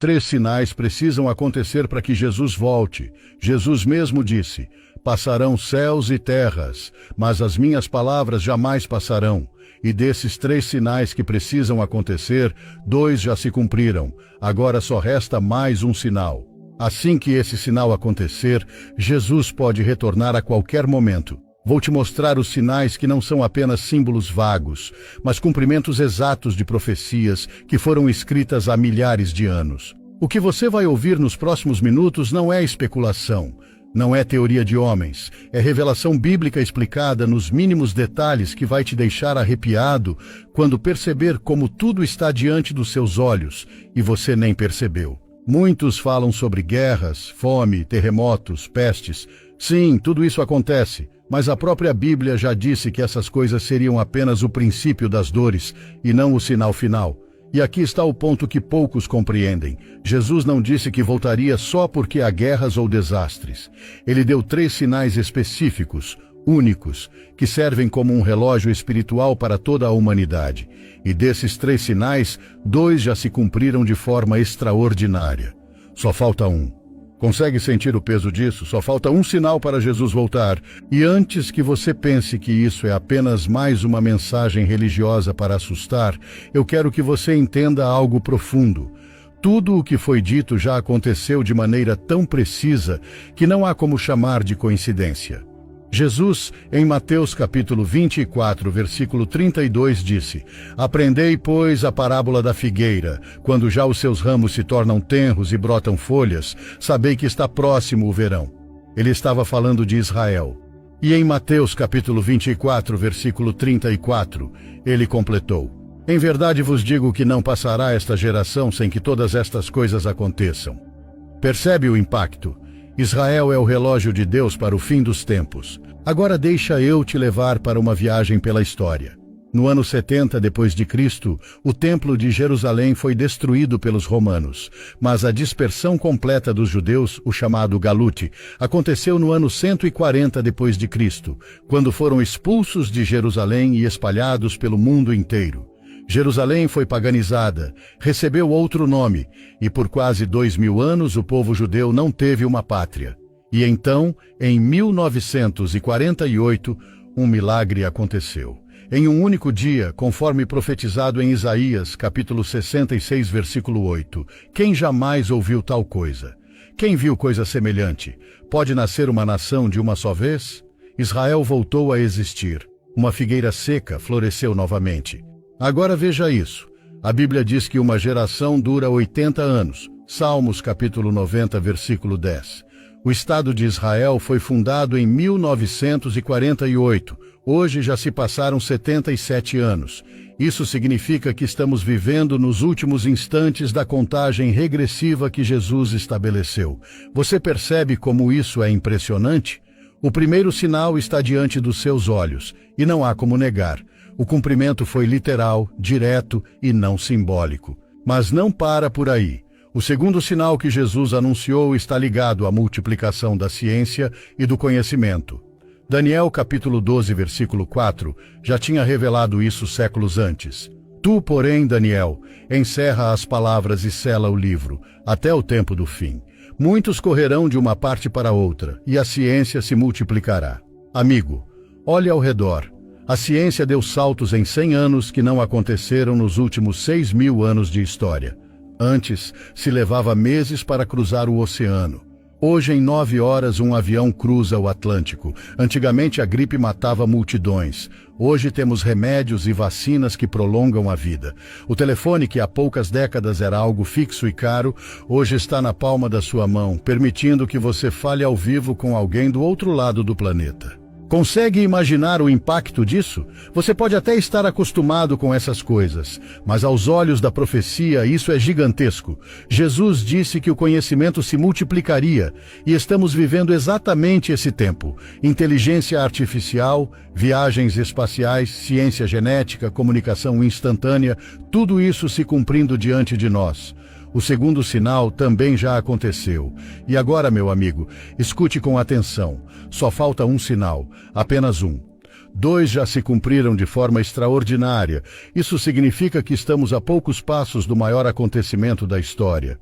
3 sinais precisam acontecer para que Jesus volte. Jesus mesmo disse: passarão céus e terras, mas as minhas palavras jamais passarão. E desses 3 sinais que precisam acontecer, 2 já se cumpriram. Agora só resta mais um sinal. Assim que esse sinal acontecer, Jesus pode retornar a qualquer momento. Vou te mostrar os sinais que não são apenas símbolos vagos, mas cumprimentos exatos de profecias que foram escritas há milhares de anos. O que você vai ouvir nos próximos minutos não é especulação, não é teoria de homens, é revelação bíblica explicada nos mínimos detalhes que vai te deixar arrepiado quando perceber como tudo está diante dos seus olhos e você nem percebeu. Muitos falam sobre guerras, fome, terremotos, pestes. Sim, tudo isso acontece, mas a própria Bíblia já disse que essas coisas seriam apenas o princípio das dores e não o sinal final. E aqui está o ponto que poucos compreendem. Jesus não disse que voltaria só porque há guerras ou desastres. Ele deu 3 sinais específicos, únicos, que servem como um relógio espiritual para toda a humanidade. E desses 3 sinais, 2 já se cumpriram de forma extraordinária. Só falta um. Consegue sentir o peso disso? Só falta um sinal para Jesus voltar. E antes que você pense que isso é apenas mais uma mensagem religiosa para assustar, eu quero que você entenda algo profundo. Tudo o que foi dito já aconteceu de maneira tão precisa que não há como chamar de coincidência. Jesus, em Mateus capítulo 24, versículo 32, disse: Aprendei, pois, a parábola da figueira. Quando já os seus ramos se tornam tenros e brotam folhas, sabei que está próximo o verão. Ele estava falando de Israel. E em Mateus capítulo 24, versículo 34, ele completou: Em verdade vos digo que não passará esta geração sem que todas estas coisas aconteçam. Percebe o impacto? Israel é o relógio de Deus para o fim dos tempos. Agora deixa eu te levar para uma viagem pela história. No ano 70 depois de Cristo, o Templo de Jerusalém foi destruído pelos romanos, mas a dispersão completa dos judeus, o chamado Galute, aconteceu no ano 140 depois de Cristo, quando foram expulsos de Jerusalém e espalhados pelo mundo inteiro. Jerusalém foi paganizada, recebeu outro nome, e por quase 2000 anos o povo judeu não teve uma pátria. E então, em 1948, um milagre aconteceu. Em um único dia, conforme profetizado em Isaías, capítulo 66, versículo 8, quem jamais ouviu tal coisa? Quem viu coisa semelhante? Pode nascer uma nação de uma só vez? Israel voltou a existir. Uma figueira seca floresceu novamente. Agora veja isso. A Bíblia diz que uma geração dura 80 anos. Salmos capítulo 90, versículo 10. O Estado de Israel foi fundado em 1948. Hoje já se passaram 77 anos. Isso significa que estamos vivendo nos últimos instantes da contagem regressiva que Jesus estabeleceu. Você percebe como isso é impressionante? O primeiro sinal está diante dos seus olhos, e não há como negar. O cumprimento foi literal, direto e não simbólico. Mas não para por aí. O segundo sinal que Jesus anunciou está ligado à multiplicação da ciência e do conhecimento. Daniel capítulo 12, versículo 4, já tinha revelado isso séculos antes. Tu, porém, Daniel, encerra as palavras e sela o livro, até o tempo do fim. Muitos correrão de uma parte para outra, e a ciência se multiplicará. Amigo, olhe ao redor. A ciência deu saltos em 100 anos que não aconteceram nos últimos 6.000 anos de história. Antes, se levava meses para cruzar o oceano. Hoje, em 9 horas, um avião cruza o Atlântico. Antigamente, a gripe matava multidões. Hoje temos remédios e vacinas que prolongam a vida. O telefone, que há poucas décadas era algo fixo e caro, hoje está na palma da sua mão, permitindo que você fale ao vivo com alguém do outro lado do planeta. Consegue imaginar o impacto disso? Você pode até estar acostumado com essas coisas, mas aos olhos da profecia isso é gigantesco. Jesus disse que o conhecimento se multiplicaria, e estamos vivendo exatamente esse tempo. Inteligência artificial, viagens espaciais, ciência genética, comunicação instantânea, tudo isso se cumprindo diante de nós. O segundo sinal também já aconteceu. E agora, meu amigo, escute com atenção. Só falta um sinal, apenas um. 2 já se cumpriram de forma extraordinária. Isso significa que estamos a poucos passos do maior acontecimento da história.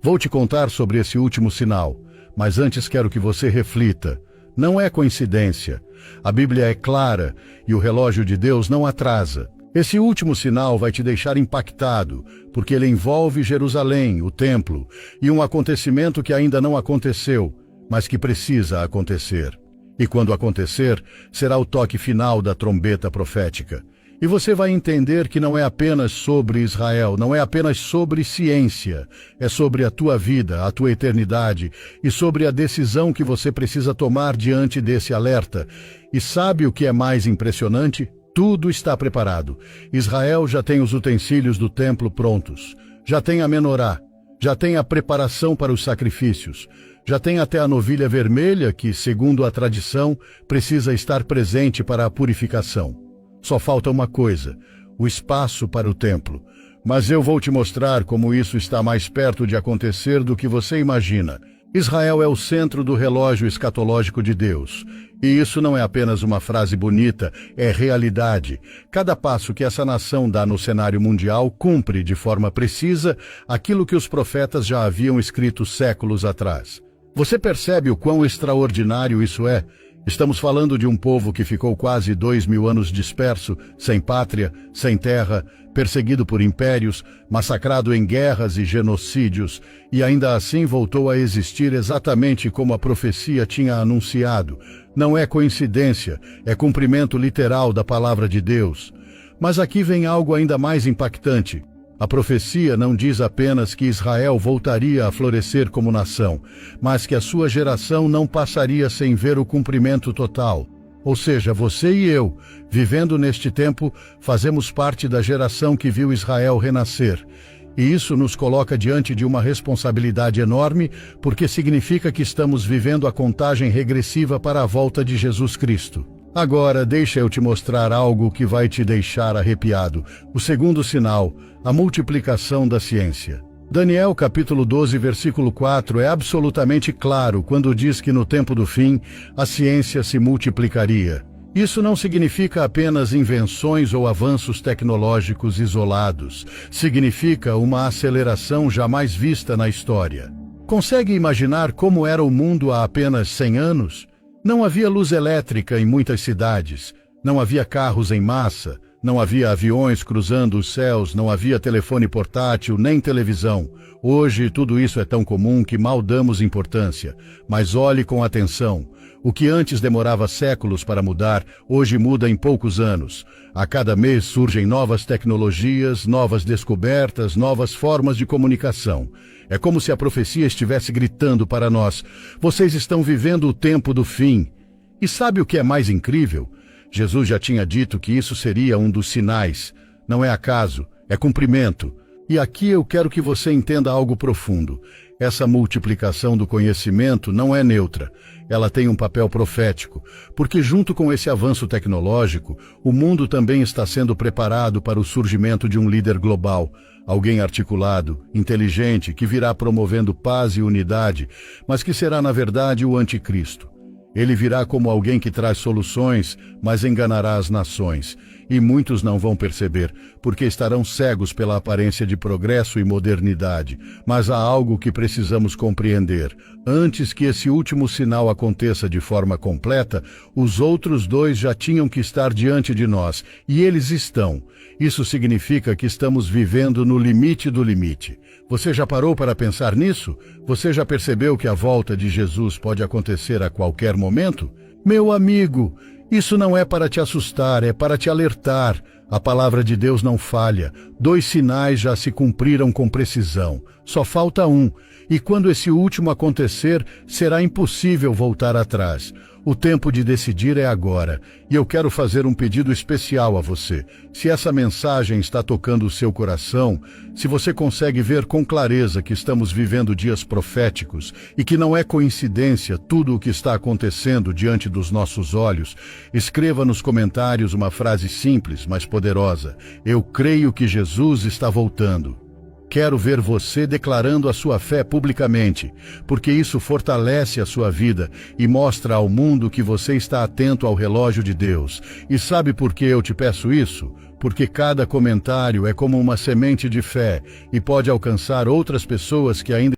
Vou te contar sobre esse último sinal, mas antes quero que você reflita. Não é coincidência. A Bíblia é clara e o relógio de Deus não atrasa. Esse último sinal vai te deixar impactado, porque ele envolve Jerusalém, o templo, e um acontecimento que ainda não aconteceu, mas que precisa acontecer. E quando acontecer, será o toque final da trombeta profética. E você vai entender que não é apenas sobre Israel, não é apenas sobre ciência, é sobre a tua vida, a tua eternidade e sobre a decisão que você precisa tomar diante desse alerta. E sabe o que é mais impressionante? Tudo está preparado. Israel já tem os utensílios do templo prontos, já tem a menorá, já tem a preparação para os sacrifícios, já tem até a novilha vermelha que, segundo a tradição, precisa estar presente para a purificação. Só falta uma coisa, o espaço para o templo. Mas eu vou te mostrar como isso está mais perto de acontecer do que você imagina. Israel é o centro do relógio escatológico de Deus. E isso não é apenas uma frase bonita, é realidade. Cada passo que essa nação dá no cenário mundial cumpre de forma precisa aquilo que os profetas já haviam escrito séculos atrás. Você percebe o quão extraordinário isso é? Estamos falando de um povo que ficou quase 2000 anos disperso, sem pátria, sem terra, perseguido por impérios, massacrado em guerras e genocídios, e ainda assim voltou a existir exatamente como a profecia tinha anunciado. Não é coincidência, é cumprimento literal da palavra de Deus. Mas aqui vem algo ainda mais impactante. A profecia não diz apenas que Israel voltaria a florescer como nação, mas que a sua geração não passaria sem ver o cumprimento total. Ou seja, você e eu, vivendo neste tempo, fazemos parte da geração que viu Israel renascer. E isso nos coloca diante de uma responsabilidade enorme, porque significa que estamos vivendo a contagem regressiva para a volta de Jesus Cristo. Agora, deixa eu te mostrar algo que vai te deixar arrepiado. O segundo sinal, a multiplicação da ciência. Daniel capítulo 12, versículo 4 é absolutamente claro quando diz que no tempo do fim, a ciência se multiplicaria. Isso não significa apenas invenções ou avanços tecnológicos isolados. Significa uma aceleração jamais vista na história. Consegue imaginar como era o mundo há apenas 100 anos? Não havia luz elétrica em muitas cidades, não havia carros em massa, não havia aviões cruzando os céus, não havia telefone portátil, nem televisão. Hoje tudo isso é tão comum que mal damos importância. Mas olhe com atenção. O que antes demorava séculos para mudar, hoje muda em poucos anos. A cada mês surgem novas tecnologias, novas descobertas, novas formas de comunicação. É como se a profecia estivesse gritando para nós: vocês estão vivendo o tempo do fim. E sabe o que é mais incrível? Jesus já tinha dito que isso seria um dos sinais. Não é acaso, é cumprimento. E aqui eu quero que você entenda algo profundo. Essa multiplicação do conhecimento não é neutra. Ela tem um papel profético, porque junto com esse avanço tecnológico, o mundo também está sendo preparado para o surgimento de um líder global. Alguém articulado, inteligente, que virá promovendo paz e unidade, mas que será, na verdade, o anticristo. Ele virá como alguém que traz soluções, mas enganará as nações. E muitos não vão perceber, porque estarão cegos pela aparência de progresso e modernidade. Mas há algo que precisamos compreender. Antes que esse último sinal aconteça de forma completa, os outros dois já tinham que estar diante de nós, e eles estão. Isso significa que estamos vivendo no limite do limite. Você já parou para pensar nisso? Você já percebeu que a volta de Jesus pode acontecer a qualquer momento? Meu amigo, isso não é para te assustar, é para te alertar. A palavra de Deus não falha. 2 sinais já se cumpriram com precisão. Só falta um. E quando esse último acontecer, será impossível voltar atrás. O tempo de decidir é agora. E eu quero fazer um pedido especial a você. Se essa mensagem está tocando o seu coração, se você consegue ver com clareza que estamos vivendo dias proféticos e que não é coincidência tudo o que está acontecendo diante dos nossos olhos, escreva nos comentários uma frase simples, mas poderosa. Eu creio que Jesus está voltando. Quero ver você declarando a sua fé publicamente, porque isso fortalece a sua vida e mostra ao mundo que você está atento ao relógio de Deus. E sabe por que eu te peço isso? Porque cada comentário é como uma semente de fé e pode alcançar outras pessoas que ainda